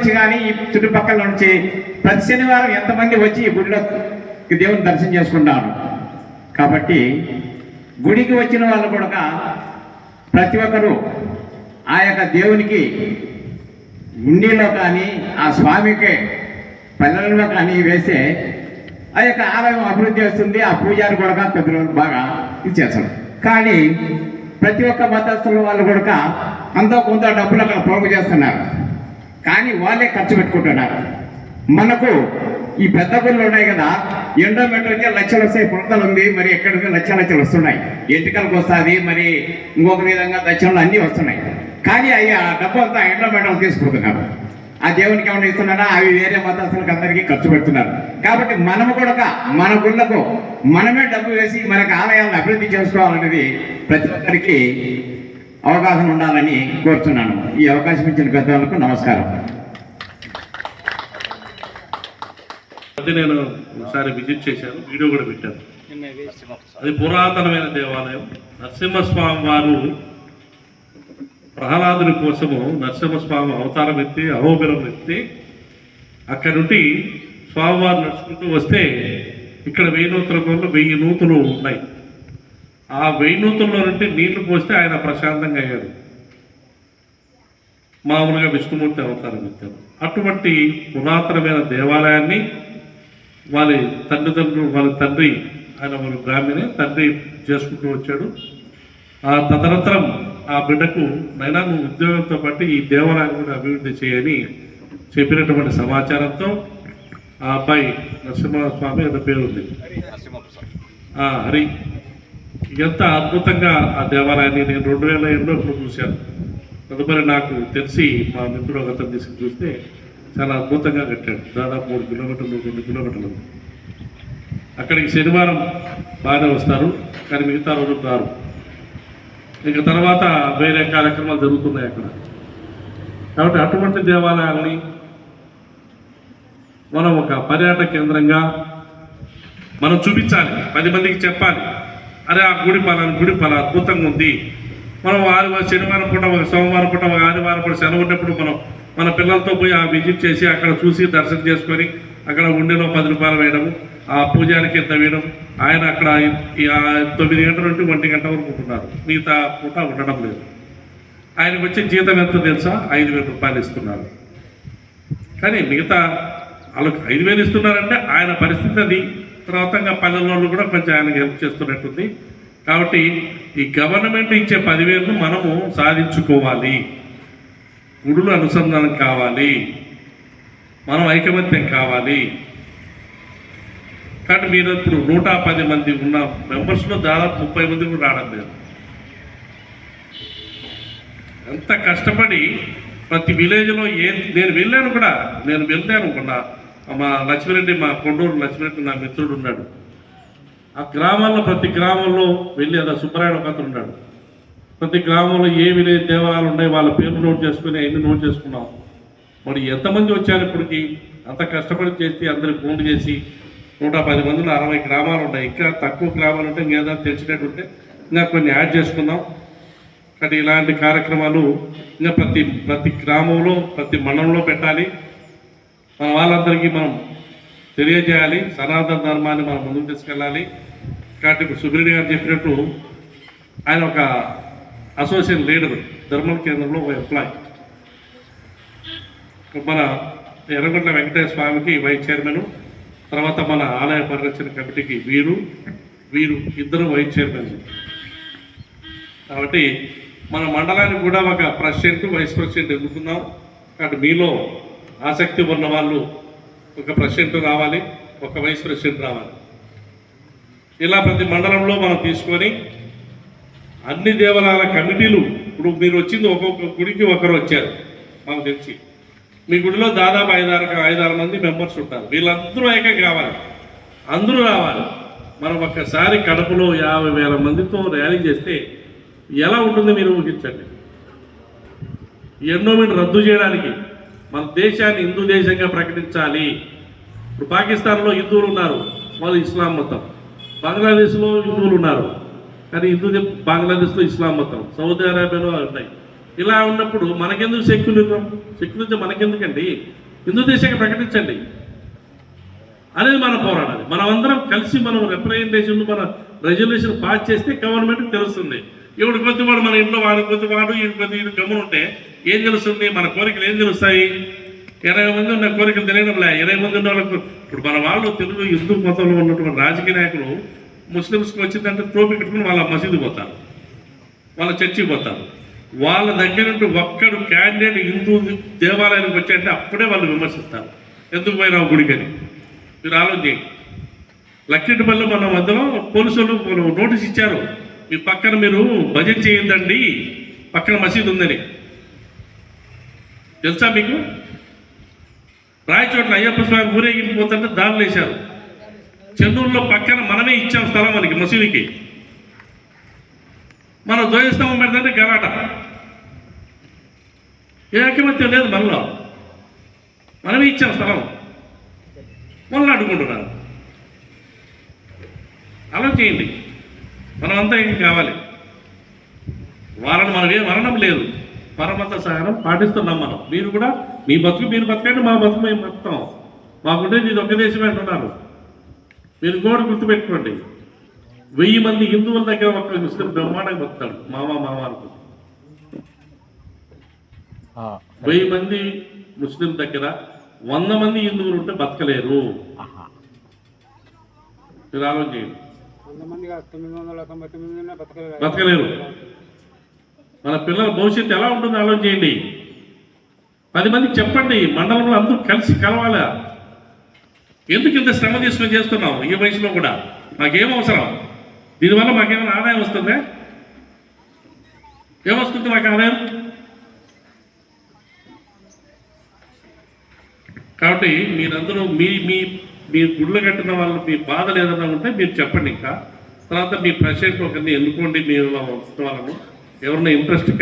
నుంచి కానీ ఈ చుట్టుపక్కల నుంచి ప్రతి శనివారం ఎంతమంది వచ్చి ఈ గుడిలో దేవుని దర్శనం చేసుకుంటారు. కాబట్టి గుడికి వచ్చిన వాళ్ళు కూడా ప్రతి ఒక్కరూ ఆ యొక్క దేవునికి గుండీలో కానీ ఆ స్వామికి పల్లెల్లో కానీ వేస్తే ఆ యొక్క ఆలయం అభివృద్ధి చేస్తుంది. ఆ పూజారి కూడా పెద్దలు బాగా ఇచ్చేస్తారు. కానీ ప్రతి ఒక్క మతస్థుల వాళ్ళు కూడా అంతో కొంత డబ్బులు అక్కడ పోగు చేస్తున్నారు. కానీ వాళ్ళే ఖర్చు పెట్టుకుంటున్నారు. మనకు ఈ పెద్ద గుళ్ళు ఉన్నాయి కదా, ఎండోమెంట్కి లక్షలు వస్తాయి, పుడతలు ఉంది, మరి ఎక్కడికి లక్షలు వస్తున్నాయి, ఎంటికలకు వస్తుంది, మరి ఇంకొక విధంగా దక్షిణలు అన్నీ వస్తున్నాయి. కానీ అవి ఆ డబ్బు అంతా ఎండోమెంటలు తీసుకుంటున్నారు. ఆ దేవునికి ఏమైనా ఇస్తున్నారా, అవి వేరే మతస్థులకు అందరికీ ఖర్చు పెడుతున్నారు. కాబట్టి మనము కూడా మన గుళ్ళకు మనమే డబ్బు వేసి మనకు ఆలయాలను అభివృద్ధి చేసుకోవాలనేది ప్రతి ఒక్కరికి అవకాశం ఉండాలని కోరుతున్నాను. ఈ అవకాశం ఇచ్చిన పెద్దవాళ్ళకు నమస్కారం. అది నేను ఒకసారి విజిట్ చేశాను, వీడియో కూడా పెట్టాను. అది పురాతనమైన దేవాలయం. నరసింహస్వామి వారు ప్రహ్లాదుని కోసము నరసింహస్వామి అవతారం ఎత్తి అహోబిలం ఎత్తి అక్కడి నుండి స్వామివారు నడుచుకుంటూ వస్తే ఇక్కడ 1000 నూతుల కోళ్ళు 1000 నూతులు ఉన్నాయి. ఆ 1000 నూతుల్లో నుండి నీళ్లు పోస్తే ఆయన ప్రశాంతంగా అయ్యారు. మామూలుగా విష్ణుమూర్తి అవతారం ఎత్తారు. అటువంటి పురాతనమైన దేవాలయాన్ని వాళ్ళ తల్లిదండ్రులు, వాళ్ళ తండ్రి, ఆయన ఒక బ్రాహ్మణే తండ్రి చేసుకుంటూ వచ్చాడు. ఆ తదనంతరం ఆ బిడ్డకు నైనా నువ్వు ఉద్యోగంతో పాటు ఈ దేవాలయాన్ని కూడా అభివృద్ధి చేయని చెప్పినటువంటి సమాచారంతో ఆ అబ్బాయి నరసింహస్వామి అనే పేరు ఉంది, హరి. ఎంత అద్భుతంగా ఆ దేవాలయాన్ని నేను 2007లో ఇప్పుడు చూశాను. తదుపరి నాకు తెలిసి మా మిత్రుడు ఒక అతను తీసుకుని చూస్తే చాలా అద్భుతంగా కట్టాడు. దాదాపు 3 కిలోమీటర్లు 2 కిలోమీటర్లు. అక్కడికి శనివారం బాగానే వస్తారు, కానీ మిగతా రోజులు రారు. ఇక తర్వాత వేరే కార్యక్రమాలు జరుగుతున్నాయి అక్కడ. కాబట్టి అటువంటి దేవాలయాల్ని మనం ఒక పర్యాటక కేంద్రంగా మనం చూపించాలి, 10 మందికి చెప్పాలి. అరే ఆ గుడి పలా అద్భుతంగా ఉంది. మనం శనివారం పూట, ఒక సోమవారం పూట, ఒక ఆదివారం పూట సెలవు ఉన్నప్పుడు మనం మన పిల్లలతో పోయి ఆ విజిట్ చేసి అక్కడ చూసి దర్శనం చేసుకొని అక్కడ ఉండిలో 10 రూపాయలు వేయడము, ఆ పూజారికి ఎంత వేయడం. ఆయన అక్కడ 9 గంటల నుండి 1 గంట వరకు ఉంటున్నారు, మిగతా పూట ఉండడం లేదు. ఆయనకు వచ్చే జీతం ఎంత తెలుసా? 5,000 రూపాయలు ఇస్తున్నారు. కానీ మిగతా వాళ్ళకి 5,000 ఇస్తున్నారంటే ఆయన పరిస్థితి అది. తర్వాత పల్లెల్లో కూడా కొంచెం ఆయనకు హెల్ప్ చేస్తున్నట్టుంది. కాబట్టి ఈ గవర్నమెంట్ ఇచ్చే 10,000ను మనము సాధించుకోవాలి. గుడులు అనుసంధానం కావాలి, మనం ఐకమత్యం కావాలి. కాబట్టి మీరు ఇప్పుడు 110 మంది ఉన్న మెంబర్స్లో దాదాపు 30 మంది కూడా రావడం లేదు. ఎంత కష్టపడి ప్రతి విలేజ్లో నేను వెళ్ళాను కూడా. మా లక్ష్మిరెడ్డి, మా కొండూరు లక్ష్మిరెడ్డి నా మిత్రుడు ఉన్నాడు. ఆ గ్రామాల్లో ప్రతి గ్రామంలో వెళ్ళి, అలా సుబ్బరాయుడు ఒక అతను ఉన్నాడు, ప్రతి గ్రామంలో ఏ విలేజ్ దేవాలయాలు ఉన్నాయి వాళ్ళ పేర్లు నోట్ చేసుకుని అన్ని నోట్ చేసుకున్నాం. మరి ఎంతమంది వచ్చారు ఇప్పటికి? అంత కష్టపడి చేసి అందరికి ఫోన్ చేసి 110 మందిలో 60 గ్రామాలు ఉన్నాయి. ఇంకా తక్కువ గ్రామాలు ఉంటే ఇంకేదో తెలిసినట్టు ఉంటే ఇంకా కొన్ని యాడ్ చేసుకుందాం. కానీ ఇలాంటి కార్యక్రమాలు ఇంకా ప్రతి గ్రామంలో, ప్రతి మండలంలో పెట్టాలి. మన వాళ్ళందరికీ మనం తెలియజేయాలి. సనాతన ధర్మాన్ని మనం ముందుకు తీసుకెళ్ళాలి. కాబట్టి ఇప్పుడు సుబ్రెడ్డి గారు చెప్పినట్టు ఆయన ఒక అసోసియేషన్ లీడర్, ధర్మం కేంద్రంలో ఒక ఎంప్లాయ్. మన ఎర్రగొండ వెంకటేశ్వర స్వామికి వైస్ చైర్మన్, తర్వాత మన ఆలయ పరిరక్షణ కమిటీకి వీరు ఇద్దరు వైస్ చైర్మన్. కాబట్టి మన మండలానికి కూడా ఒక ప్రెసిడెంట్, వైస్ ప్రెసిడెంట్ ఎన్నుకుందాం. కాబట్టి మీలో ఆసక్తి ఉన్న వాళ్ళు ఒక ప్రెసిడెంట్ రావాలి, ఒక వైస్ ప్రెసిడెంట్ రావాలి. ఇలా ప్రతి మండలంలో మనం తీసుకొని అన్ని దేవాలయాల కమిటీలు, ఇప్పుడు మీరు వచ్చింది ఒక్కొక్క గుడికి ఒకరు వచ్చారు మాకు తెలిసి. మీ గుడిలో దాదాపు 5-6 మంది మెంబర్స్ ఉంటారు. వీళ్ళందరూ ఏకం కావాలి, అందరూ రావాలి. మనం ఒక్కసారి కడపలో 50,000 మందితో ర్యాలీ చేస్తే ఎలా ఉంటుందో మీరు ఊహించండి. ఎండోమెంట్ రద్దు చేయడానికి, మన దేశాన్ని హిందూ దేశంగా ప్రకటించాలి. ఇప్పుడు పాకిస్తాన్లో హిందువులు ఉన్నారు, వాళ్ళు ఇస్లాం మతం. బంగ్లాదేశ్లో హిందువులు ఉన్నారు, కానీ బంగ్లాదేశ్లో ఇస్లాం మతం. సౌదీ అరేబియాలో ఉన్నాయి. ఇలా ఉన్నప్పుడు మనకెందుకు సెక్యులరిజం మనకెందుకండి? హిందూ దేశంగా ప్రకటించండి అనేది మనం పోరాడాలి. మనం అందరం కలిసి మనం రిప్రజెంటేషన్ మన రెజల్యూషన్ పాస్ చేస్తే గవర్నమెంట్కి తెలుస్తుంది. ఇప్పుడు కొద్దివాడు మన ఇంట్లో వాడు కొద్దివాడు ఈ కొద్ది గమ్మున ఉంటే ఏం తెలుస్తుంది? మన కోరికలు ఏం తెలుస్తాయి? 20 మంది ఉన్న కోరికలు తెలియడంలే. 20 మంది ఉన్న వాళ్ళకు ఇప్పుడు మన వాళ్ళు తెలుగు హిందూ మతంలో ఉన్నటువంటి రాజకీయ నాయకులు ముస్లిమ్స్కి వచ్చిందంటే టోపీ కట్టుకుని వాళ్ళ మసీదు పోతారు, వాళ్ళ చర్చికి పోతారు. వాళ్ళ దగ్గర నుండి ఒక్కడు క్యాండిడేట్ హిందూ దేవాలయానికి వచ్చాయంటే అప్పుడే వాళ్ళు విమర్శిస్తారు, ఎందుకు పోయినావు గుడికని. మీరు ఆలోచించండి. లక్కిటిపల్లి మన మధ్యలో పోలీసులు నోటీస్ ఇచ్చారు, మీ పక్కన మీరు భజన చేయొద్దండి, పక్కన మసీదు ఉందని. తెలుసా మీకు? రాయచోట్ల అయ్యప్ప స్వామి ఊరేగింపు పోతుంటే దాడులు వేశారు. చెన్నూరులో పక్కన మనమే ఇచ్చాం స్థలం మనకి మసీదుకి. మనం ధ్వజస్తంభం పెడతంటే గలాట. ఏ ఐకమత్యం లేదు మనలో. మనమే ఇచ్చాం స్థలం, మళ్ళీ అడ్డుకుంటున్నారు. అలా చేయండి. మనమంతా ఏం కావాలి? వాళ్ళని మనం ఏం మరణం లేదు, పరమత సహనం పాటిస్తున్నాం మనం. మీరు కూడా మీ బతుకు మీరు బతకండి, మా బతుకు మేము బతుకుతాం. మాకుంటే మీది ఒక దేశమే అంటున్నారు. మీరు కూడా గుర్తుపెట్టుకోండి, 1000 మంది హిందువుల దగ్గర ఒక ముస్లిం బ్రహ్మాండంగా బతుకుతాడు. మామ అనుకో. 1000 మంది ముస్లిం దగ్గర 100 మంది హిందువులు ఉంటే బతకలేరు. మీరు ఆలోచన చేయండి. బతకలేరు. మన పిల్లల భవిష్యత్తు ఎలా ఉంటుందో ఆలోచన చేయండి. 10 మందికి చెప్పండి, మండలంలో అందరూ కలిసి కలవాలా. ఎందుకు ఇంత శ్రమ తీసుకొని చేస్తున్నాం ఈ వయసులో కూడా? మాకేం అవసరం? దీనివల్ల మాకేమైనా ఆదాయం వస్తుందా? ఏమొస్తుంది మాకు ఆదాయం? కాబట్టి మీరందరూ మీ గుళ్ళు కట్టిన వాళ్ళు మీ బాధలు ఏదైనా ఉంటే మీరు చెప్పండి. ఇంకా తర్వాత మీ ప్రెసిడెంట్ ఒకరిని ఎన్నుకోండి, మీరు వాళ్ళను ఎవరైనా ఇంట్రెస్ట్